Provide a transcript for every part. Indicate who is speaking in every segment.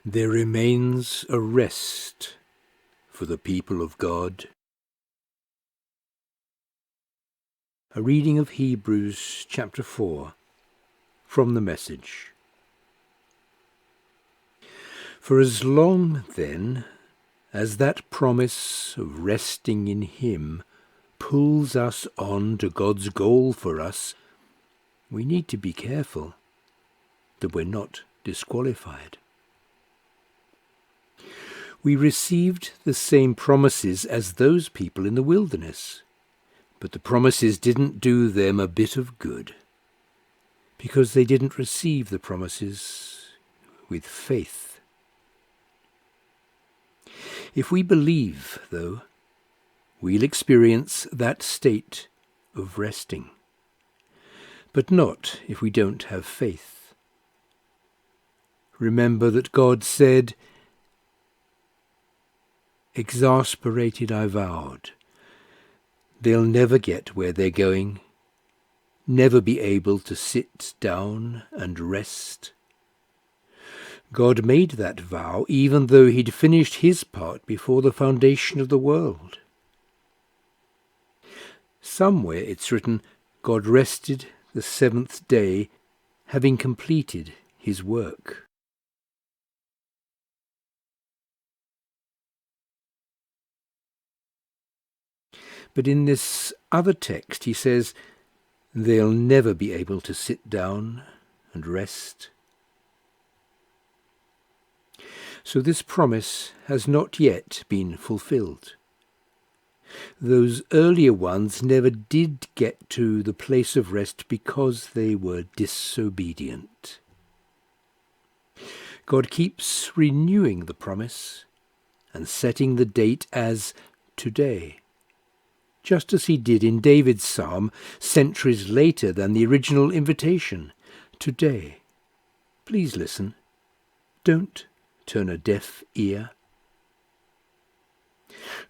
Speaker 1: There remains a rest for the people of God. A reading of Hebrews chapter 4 from the Message. For as long, then, as that promise of resting in Him pulls us on to God's goal for us, we need to be careful that we're not disqualified. We received the same promises as those people in the wilderness, but the promises didn't do them a bit of good, because they didn't receive the promises with faith. If we believe, though, we'll experience that state of resting, but not if we don't have faith. Remember that God said, "Exasperated I vowed." They'll never get where they're going, never be able to sit down and rest. God made that vow even though he'd finished his part before the foundation of the world. Somewhere it's written, God rested the seventh day, having completed his work. But in this other text he says, they'll never be able to sit down and rest. So this promise has not yet been fulfilled. Those earlier ones never did get to the place of rest because they were disobedient. God keeps renewing the promise and setting the date as today, just as he did in David's psalm centuries later than the original invitation. Today. Please listen. Don't turn a deaf ear.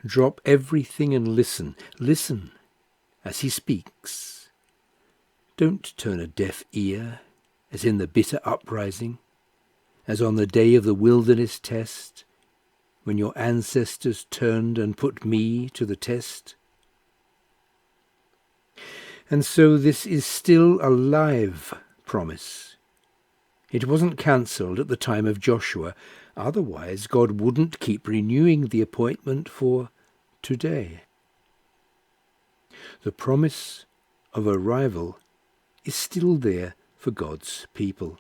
Speaker 1: Drop everything and listen. Listen as he speaks. Don't turn a deaf ear, as in the bitter uprising, as on the day of the wilderness test, when your ancestors turned and put me to the test. And so this is still a live promise. It wasn't cancelled at the time of Joshua, otherwise God wouldn't keep renewing the appointment for today. The promise of arrival is still there for God's people.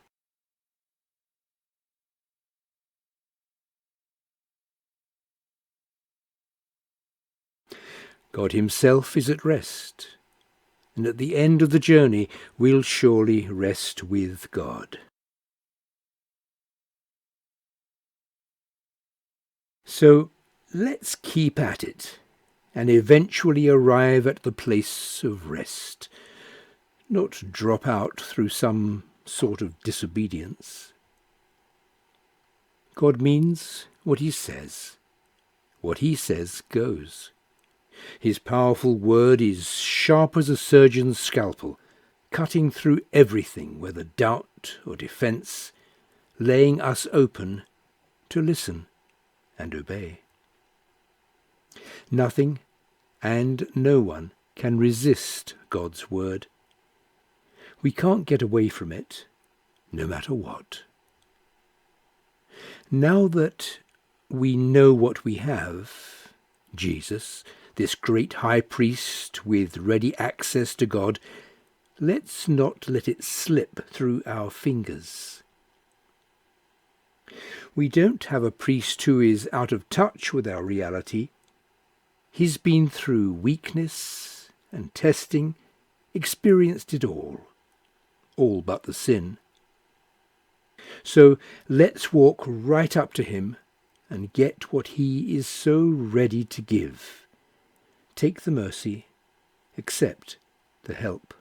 Speaker 1: God himself is at rest, and at the end of the journey we'll surely rest with God. So let's keep at it and eventually arrive at the place of rest, not drop out through some sort of disobedience. God means what he says. What he says goes. His powerful word is sharp as a surgeon's scalpel, cutting through everything, whether doubt or defence, laying us open to listen and obey. Nothing and no one can resist God's word. We can't get away from it, no matter what. Now that we know what we have, Jesus, this great high priest with ready access to God, let's not let it slip through our fingers. We don't have a priest who is out of touch with our reality. He's been through weakness and testing, experienced it all but the sin. So let's walk right up to him and get what he is so ready to give. Take the mercy, accept the help.